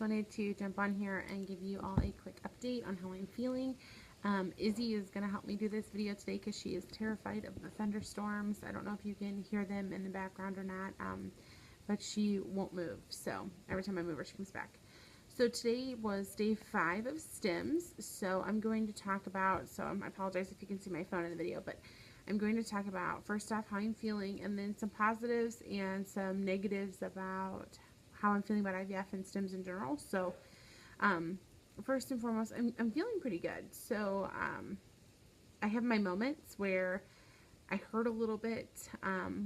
wanted to jump on here and give you all a quick update on how I'm feeling. Izzy is going to help me do this video today because she is terrified of the thunderstorms. I don't know if you can hear them in the background or not, but she won't move. So every time I move her, she comes back. So today was day 5 of stims. So I'm going to talk about, I apologize if you can see my phone in the video, but I'm going to talk about, first off, how I'm feeling, and then some positives and some negatives about how I'm feeling about IVF and stims in general. So first and foremost, I'm feeling pretty good. So I have my moments where I hurt a little bit,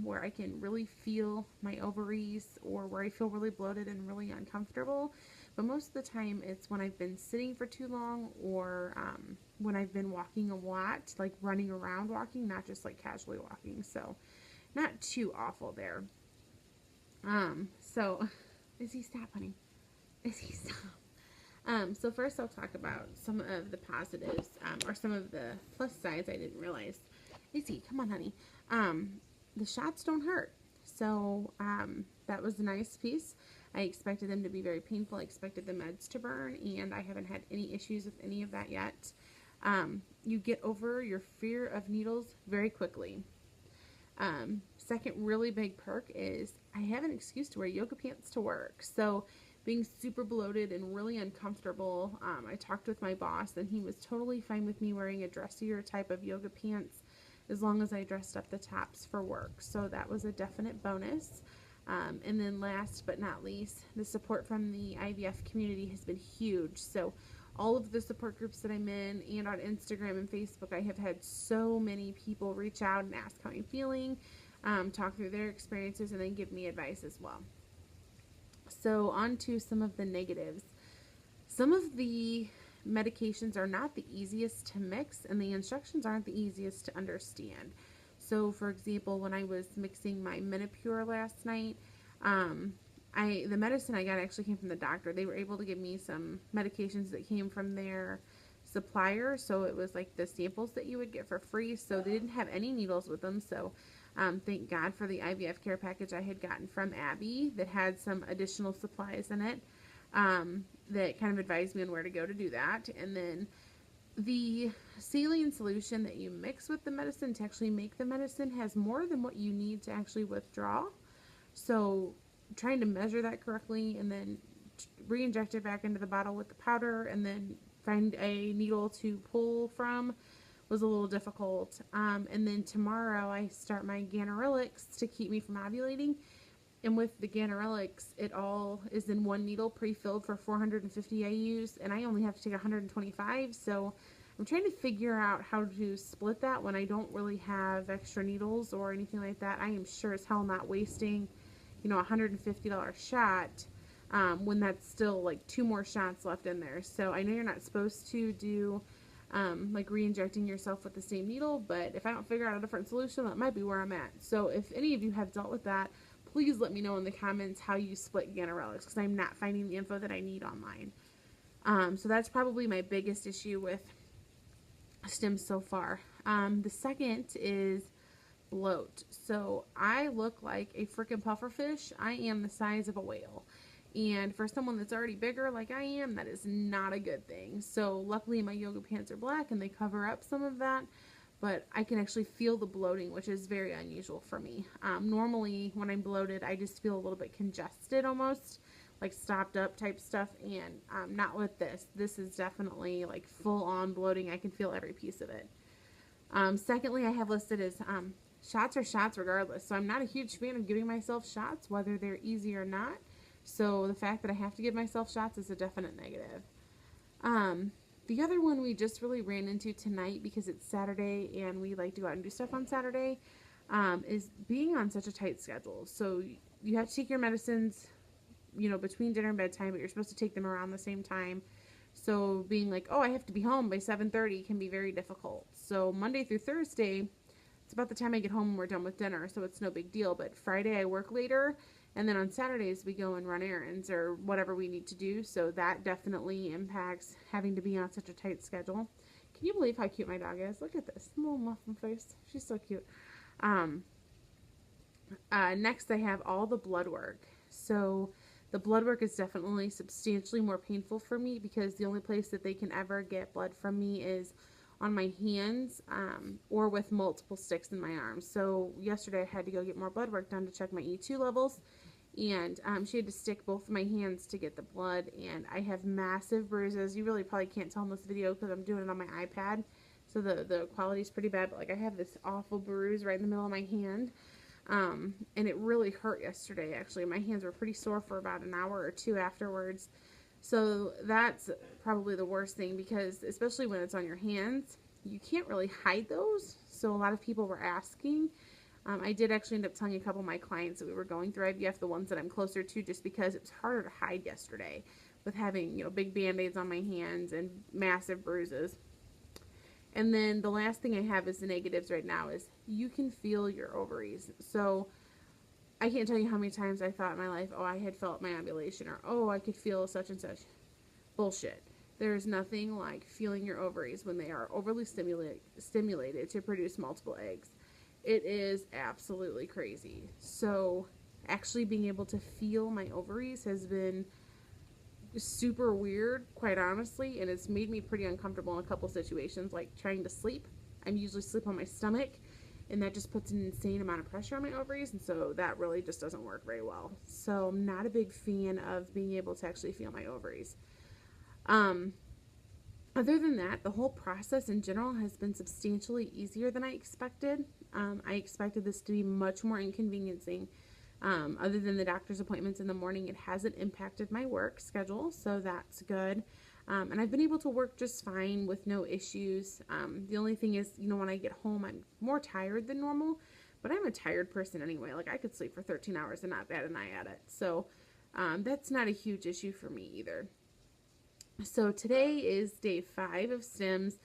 where I can really feel my ovaries, or where I feel really bloated and really uncomfortable. But most of the time it's when I've been sitting for too long, or when I've been walking a lot, like running around walking, not just like casually walking. So not too awful there. So Izzy, stop, honey. Izzy, stop. So first I'll talk about some of the positives, or some of the plus sides I didn't realize. Izzy, come on, honey. The shots don't hurt. So that was a nice piece. I expected them to be very painful. I expected the meds to burn, and I haven't had any issues with any of that yet. You get over your fear of needles very quickly. Second really big perk is I have an excuse to wear yoga pants to work. So being super bloated and really uncomfortable, I talked with my boss, and he was totally fine with me wearing a dressier type of yoga pants as long as I dressed up the tops for work. So that was a definite bonus. And then last but not least, the support from the IVF community has been huge. So all of the support groups that I'm in, and on Instagram and Facebook, I have had so many people reach out and ask how I'm feeling, talk through their experiences, and then give me advice as well. So on to some of the negatives. Some of the medications are not the easiest to mix, and the instructions aren't the easiest to understand. So for example, when I was mixing my Menopur last night, the medicine I got actually came from the doctor. They were able to give me some medications that came from their supplier, so it was like the samples that you would get for free. So they didn't have any needles with them, so thank God for the IVF care package I had gotten from Abby that had some additional supplies in it, that kind of advised me on where to go to do that. And then the saline solution that you mix with the medicine to actually make the medicine has more than what you need to actually withdraw. So trying to measure that correctly and then re-inject it back into the bottle with the powder and then find a needle to pull from was a little difficult. And then tomorrow I start my ganirelix to keep me from ovulating. And with the ganirelix, it all is in one needle pre-filled for 450 IUs, and I only have to take 125, so I'm trying to figure out how to split that when I don't really have extra needles or anything like that. I am sure as hell not wasting, a $150 shot, when that's still like 2 more shots left in there. So I know you're not supposed to do like re-injecting yourself with the same needle, but if I don't figure out a different solution, that might be where I'm at. So if any of you have dealt with that, please let me know in the comments how you split ganirelix, because I'm not finding the info that I need online. So that's probably my biggest issue with stims so far. The second is bloat. So I look like a freaking pufferfish. I am the size of a whale. And for someone that's already bigger like I am, that is not a good thing. So luckily my yoga pants are black and they cover up some of that. But I can actually feel the bloating, which is very unusual for me. Normally, when I'm bloated, I just feel a little bit congested almost, like stopped up type stuff, and not with this. This is definitely like full-on bloating. I can feel every piece of it. Secondly, I have listed as shots are shots regardless. So I'm not a huge fan of giving myself shots, whether they're easy or not. So the fact that I have to give myself shots is a definite negative. The other one we just really ran into tonight, because it's Saturday and we like to go out and do stuff on Saturday, is being on such a tight schedule. So you have to take your medicines, between dinner and bedtime, but you're supposed to take them around the same time. So being like, oh, I have to be home by 7:30 can be very difficult. So Monday through Thursday, it's about the time I get home and we're done with dinner, so it's no big deal. But Friday I work later, and then on Saturdays we go and run errands or whatever we need to do. So that definitely impacts having to be on such a tight schedule. Can you believe how cute my dog is? Look at this little muffin face. She's so cute. Next I have all the blood work. So The blood work is definitely substantially more painful for me because the only place that they can ever get blood from me is on my hands, or with multiple sticks in my arms. So yesterday I had to go get more blood work done to check my E2 levels, and she had to stick both of my hands to get the blood, and I have massive bruises. You really probably can't tell in this video because I'm doing it on my iPad, so the quality is pretty bad, but like I have this awful bruise right in the middle of my hand. And it really hurt yesterday, actually. My hands were pretty sore for about an hour or two afterwards. So that's probably the worst thing, because especially when it's on your hands, you can't really hide those. So a lot of people were asking. I did actually end up telling a couple of my clients that we were going through IVF, the ones that I'm closer to, just because it was harder to hide yesterday with having, you know, big band-aids on my hands and massive bruises. And then the last thing I have is the negatives right now is you can feel your ovaries. So I can't tell you how many times I thought in my life, oh, I had felt my ovulation, or oh, I could feel such and such. Bullshit. There's nothing like feeling your ovaries when they are overly stimulated to produce multiple eggs. It is absolutely crazy. So actually being able to feel my ovaries has been super weird, quite honestly, and it's made me pretty uncomfortable in a couple situations, like trying to sleep. I'm usually sleep on my stomach, and that just puts an insane amount of pressure on my ovaries, and so that really just doesn't work very well. So I'm not a big fan of being able to actually feel my ovaries. Other than that, the whole process in general has been substantially easier than I expected. I expected this to be much more inconveniencing. Other than the doctor's appointments in the morning, it hasn't impacted my work schedule, so that's good. And I've been able to work just fine with no issues. The only thing is, you know, when I get home, I'm more tired than normal, but I'm a tired person anyway. Like, I could sleep for 13 hours and not bat an eye at it. So that's not a huge issue for me either. So today is day 5 of stims.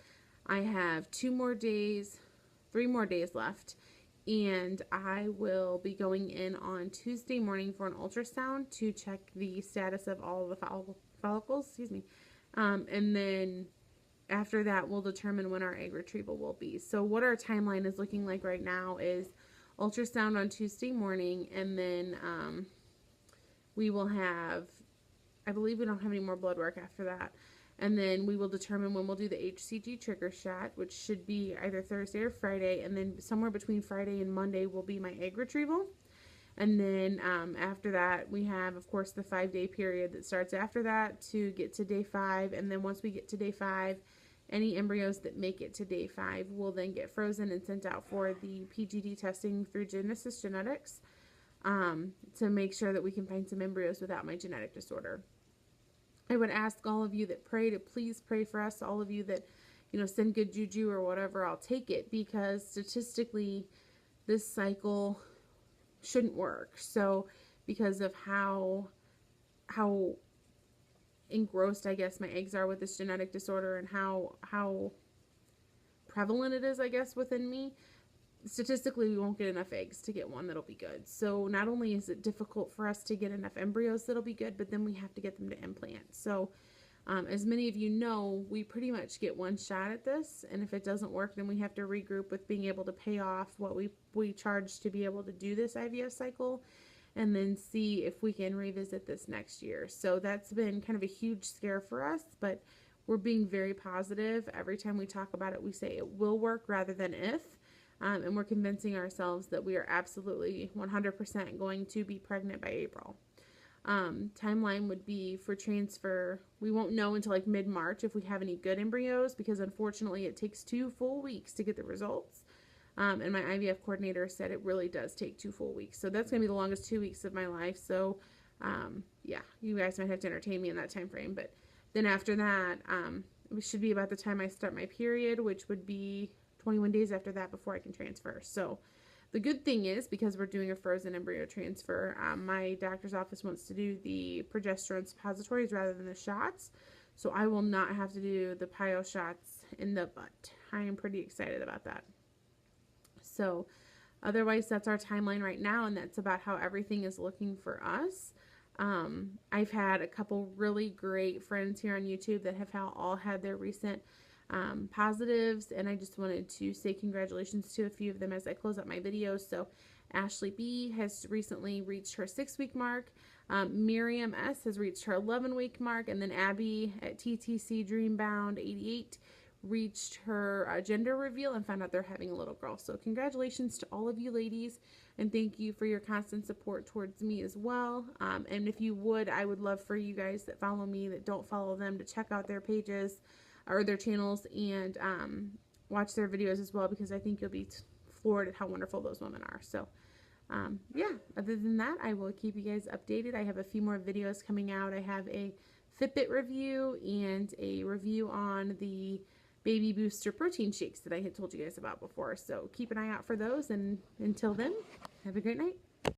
I have 3 more days left. And I will be going in on Tuesday morning for an ultrasound to check the status of all of the follicles, and then after that, we'll determine when our egg retrieval will be. So what our timeline is looking like right now is ultrasound on Tuesday morning, and then we will have, I believe we don't have any more blood work after that. And then we will determine when we'll do the HCG trigger shot, which should be either Thursday or Friday. And then somewhere between Friday and Monday will be my egg retrieval. And then after that, we have, of course, the 5-day period that starts after that to get to day 5. And then once we get to day 5, any embryos that make it to day 5 will then get frozen and sent out for the PGD testing through Genesis Genetics to make sure that we can find some embryos without my genetic disorder. I would ask all of you that pray to please pray for us. All of you that, you know, send good juju or whatever, I'll take it, because statistically this cycle shouldn't work. So because of how engrossed, I guess, my eggs are with this genetic disorder and how prevalent it is, I guess, within me, statistically we won't get enough eggs to get one that'll be good. So not only is it difficult for us to get enough embryos that'll be good, but then we have to get them to implant. So as many of you know, we pretty much get one shot at this, and if it doesn't work, then we have to regroup with being able to pay off what we charge to be able to do this IVF cycle, and then see if we can revisit this next year. So that's been kind of a huge scare for us, but we're being very positive. Every time we talk about it, we say it will work rather than if. And we're convincing ourselves that we are absolutely 100% going to be pregnant by April. Timeline would be for transfer. We won't know until like mid-March if we have any good embryos, because unfortunately it takes 2 full weeks to get the results. And my IVF coordinator said it really does take 2 full weeks. So that's going to be the longest 2 weeks of my life. So yeah, you guys might have to entertain me in that time frame. But then after that, it should be about the time I start my period, which would be 21 days after that before I can transfer. So the good thing is, because we're doing a frozen embryo transfer, my doctor's office wants to do the progesterone suppositories rather than the shots. So I will not have to do the PIO shots in the butt. I am pretty excited about that. So otherwise, that's our timeline right now, and that's about how everything is looking for us. I've had a couple really great friends here on YouTube that have all had their recent positives, and I just wanted to say congratulations to a few of them as I close out my videos. So Ashley B has recently reached her 6-week mark. Miriam S has reached her 11-week mark, and then Abby at TTC Dreambound 88 reached her gender reveal and found out they're having a little girl. So congratulations to all of you ladies, and thank you for your constant support towards me as well. And if you would, I would love for you guys that follow me that don't follow them to check out their pages or their channels and watch their videos as well, because I think you'll be floored at how wonderful those women are. So yeah, other than that, I will keep you guys updated. I have a few more videos coming out. I have a Fitbit review and a review on the baby booster protein shakes that I had told you guys about before. So keep an eye out for those, and until then, have a great night.